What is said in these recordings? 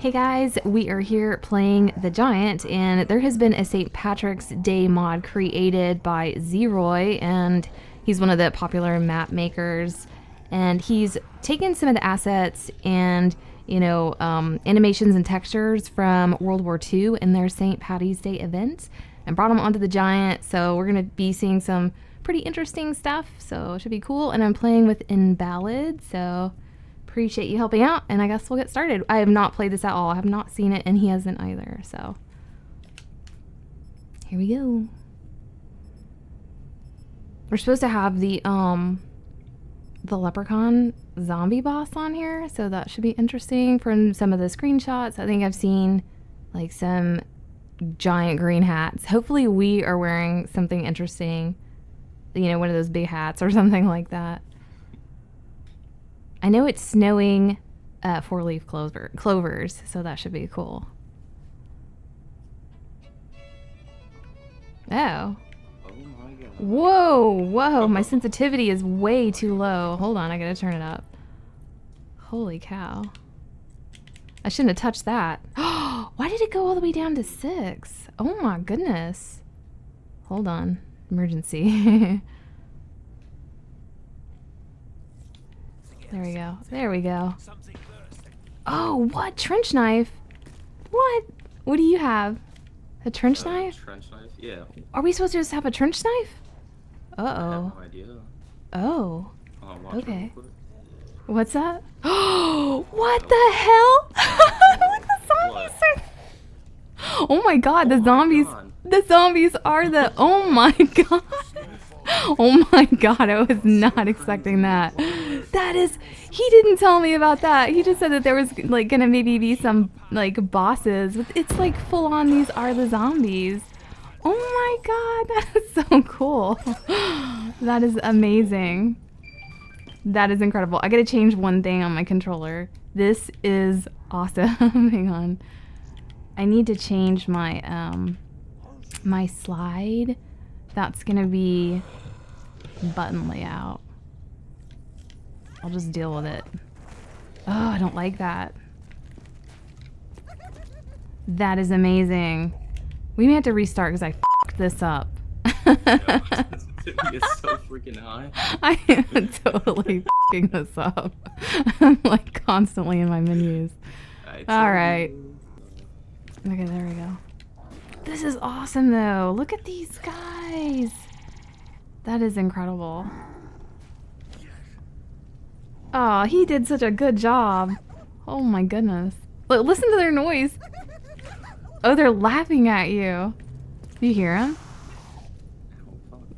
Hey guys, we are here playing the Giant, and there has been a St. Patrick's Day mod created by Zeroy, and he's one of the popular map makers, and he's taken some of the assets and animations and textures from World War II in their St. Patty's Day event and brought them onto the Giant. So we're gonna be seeing some pretty interesting stuff, so it should be cool. And I'm playing with Invalid, so appreciate you helping out, and I guess we'll get started. I have not played this at all. I have not seen it, and he hasn't either, so here we go. We're supposed to have the Leprechaun zombie boss on here, so that should be interesting. From some of the screenshots, I think I've seen like some giant green hats. Hopefully we are wearing something interesting, one of those big hats or something like that. I know it's snowing 4-leaf clovers, so that should be cool. Oh. Oh my god. Whoa, my sensitivity is way too low. Hold on, I gotta turn it up. Holy cow. I shouldn't have touched that. Why did it go all the way down to 6? Oh my goodness. Hold on. Emergency. There we go. There we go. Oh, what? Trench knife? What? What do you have? A trench knife? Trench knife? Yeah. Are we supposed to just have a trench knife? I have Uh-oh. no idea. Oh. Watch Okay. real quick. What's that? Oh, what the hell? Look, the zombies are... Oh my god, the zombies... God. The zombies are the... Oh my god. Oh my god, I was not expecting that. That is... He didn't tell me about that. He just said that there was like gonna maybe be some like bosses. It's like full on these are the zombies. Oh my god, that is so cool. That is amazing. That is incredible. I gotta change one thing on my controller. This is awesome. Hang on. I need to change my my slide. That's gonna be button layout. I'll just deal with it. Oh, I don't like that. That is amazing. We may have to restart because I f***ed this up. It's so freaking high. I am totally f***ing this up. I'm like constantly in my menus. Alright. Okay, there we go. This is awesome though. Look at these guys. That is incredible. Oh, he did such a good job. Oh my goodness. Look, listen to their noise. Oh, they're laughing at you. Do you hear them?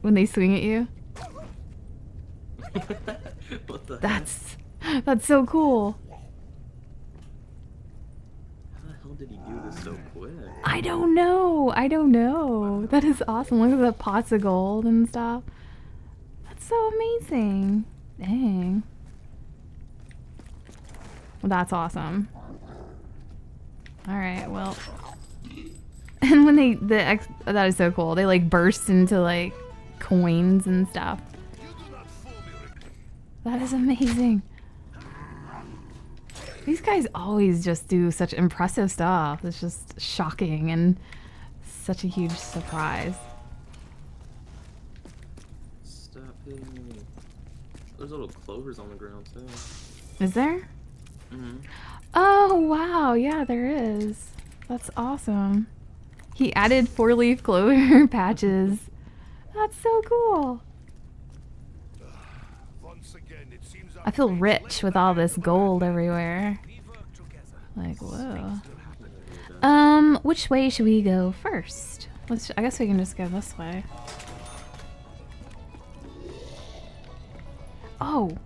When they swing at you? What the heck? That's so cool. How the hell did he do this so quick? I don't know. That is awesome. Look at the pots of gold and stuff. That's so amazing. Dang. Well, that's awesome. Alright, well. And when that is so cool. They like burst into like coins and stuff. That is amazing. These guys always just do such impressive stuff. It's just shocking and such a huge surprise. Stop hitting me. There's little clovers on the ground too. Is there? Mm-hmm. Oh, wow. Yeah, there is. That's awesome. He added 4-leaf clover patches. That's so cool. I feel rich with all this gold everywhere. Like, whoa. Which way should we go first? I guess we can just go this way. Oh.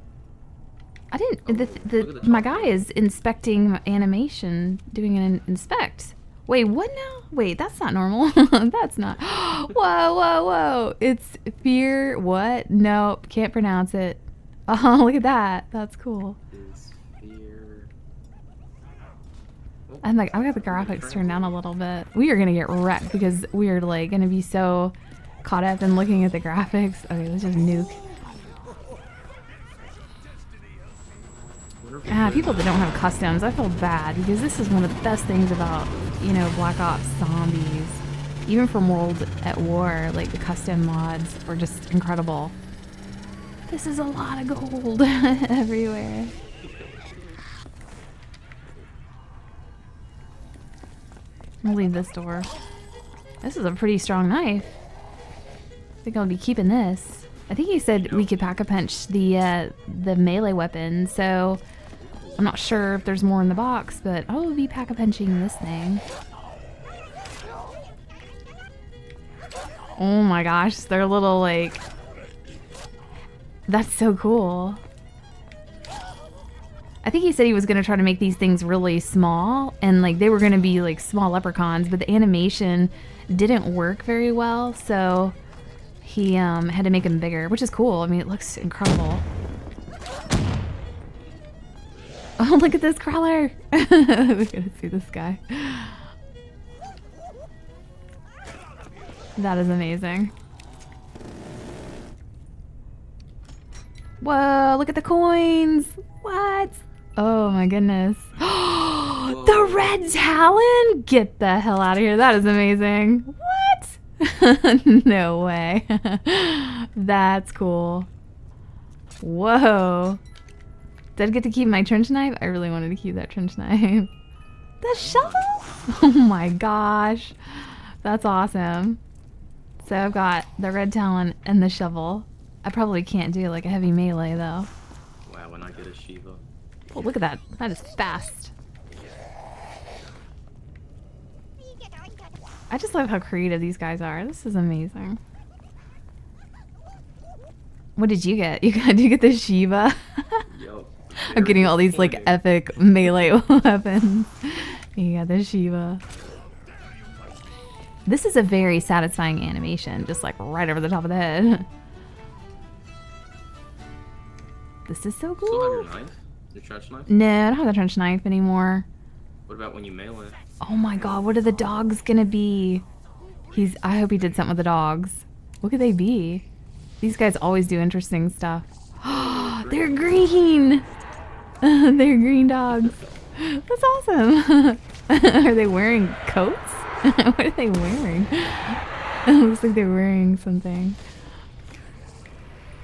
I didn't... my guy is inspecting my animation, doing an inspect. Wait, what now? Wait, that's not normal. That's not... Whoa. It's fear... What? Nope, can't pronounce it. Oh, look at that. That's cool. Is fear... I'm like, I've got the graphics turned down a little bit. We are gonna get wrecked because we are like gonna be so caught up in looking at the graphics. Okay, let's just nuke. I wonder if People that don't have customs, I feel bad because this is one of the best things about, you know, Black Ops Zombies. Even from World at War, like the custom mods were just incredible. This is a lot of gold everywhere. I'm gonna leave this door. This is a pretty strong knife. I think I'll be keeping this. I think he said we could pack-a-punch the melee weapon, so I'm not sure if there's more in the box, but I will be pack-a-punching this thing. Oh my gosh, they're little like... That's so cool. I think he said he was going to try to make these things really small, and like they were going to be like small leprechauns, but the animation didn't work very well, so he had to make them bigger, which is cool. I mean, it looks incredible. Oh, look at this crawler. We're gonna see this guy. That is amazing. Whoa, look at the coins. What? Oh my goodness. The red talon? Get the hell out of here. That is amazing. What? No way. That's cool. Whoa. Did I get to keep my trench knife? I really wanted to keep that trench knife. The shovel? Oh my gosh. That's awesome. So I've got the red talon and the shovel. I probably can't do like a heavy melee though. Wow, when I get a Shiva. Oh, look at that. That is fast. I just love how creative these guys are. This is amazing. What did you get? Did you get the Shiva? Yo, I'm getting all these like epic melee weapons. You got the Shiva. This is a very satisfying animation, just like right over the top of the head. This is so cool. Still have your knife? Your trench knife? No, I don't have the trench knife anymore. What about when you melee? Oh my god, what are the dogs gonna be? I hope he did something with the dogs. What could they be? These guys always do interesting stuff. They're green! They're green dogs. That's awesome. Are they wearing coats? What are they wearing? It looks like they're wearing something.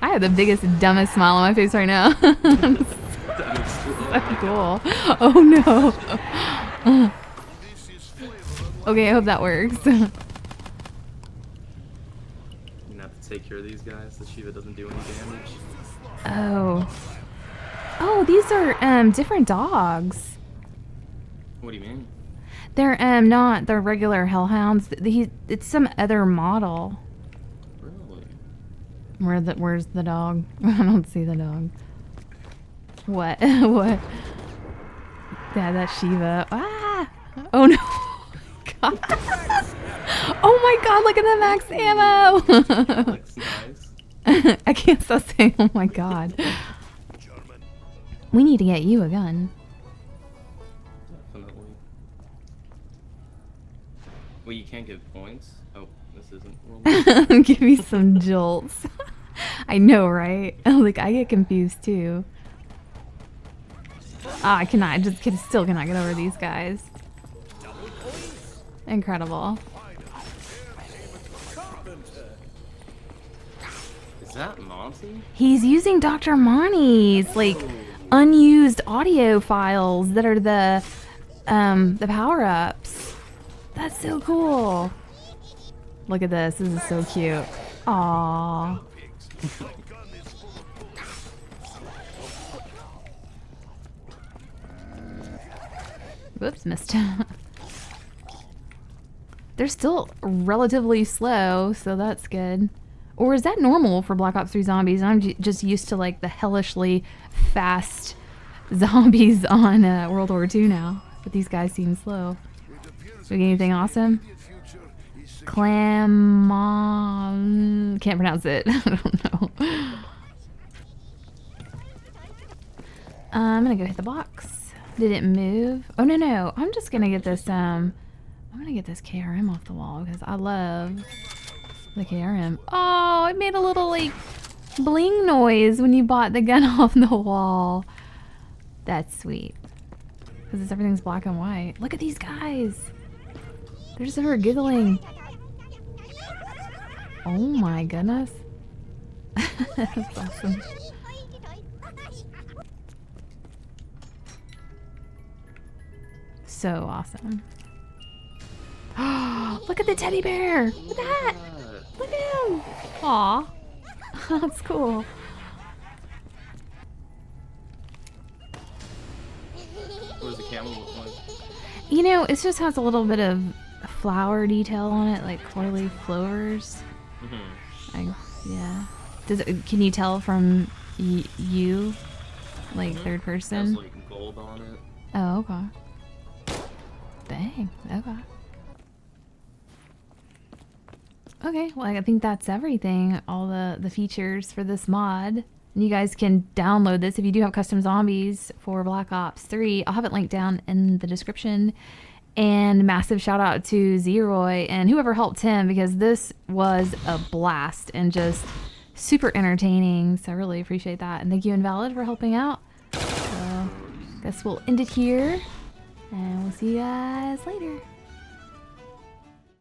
I have the biggest, dumbest smile on my face right now. So cool. Oh no. Okay, I hope that works. You're gonna have to take care of these guys. The Shiva doesn't do any damage. Oh. Oh, these are different dogs. What do you mean? They're not the regular hellhounds. It's some other model. Really? Where's the dog? I don't see the dog. What? What? Yeah, that's Shiva. Ah! Oh no! God. Oh my god, look at the max ammo! Looks nice. I can't stop saying, oh my god. We need to get you a gun. Definitely. Well, you can't give points. Oh, this isn't. Give me some jolts. I know, right? Like, I get confused too. I still cannot get over these guys. Incredible. Is that Monty? He's using Dr. Monty's, like, unused audio files that are the power-ups. That's so cool. Look at this. This is so cute. Aww. Whoops, missed. They're still relatively slow, so that's good. Or is that normal for Black Ops 3 zombies? I'm just used to like the hellishly fast zombies on World War II now. But these guys seem slow. Do we get anything awesome? Can't pronounce it. I don't know. I'm gonna go hit the box. Did it move? Oh no. I'm just gonna get this I'm gonna get this KRM off the wall because I love the KRM. Oh, it made a little like bling noise when you bought the gun off the wall. That's sweet. Because everything's black and white. Look at these guys. They're just over giggling. Oh my goodness. That's awesome. So awesome. Look at the teddy bear! Look at that! Look at him! Aw. That's cool. What does the camel look like? You know, it just has a little bit of flower detail on it, like 4-leaf clovers. Yeah. Can you tell from you, like third person? It has like gold on it. Oh, okay. Dang. Okay. Okay, well, I think that's everything. All the features for this mod. And you guys can download this if you do have custom zombies for Black Ops 3. I'll have it linked down in the description. And massive shout out to Zeroy and whoever helped him, because this was a blast and just super entertaining. So I really appreciate that. And thank you, Invalid, for helping out. So I guess we'll end it here. And we'll see you guys later.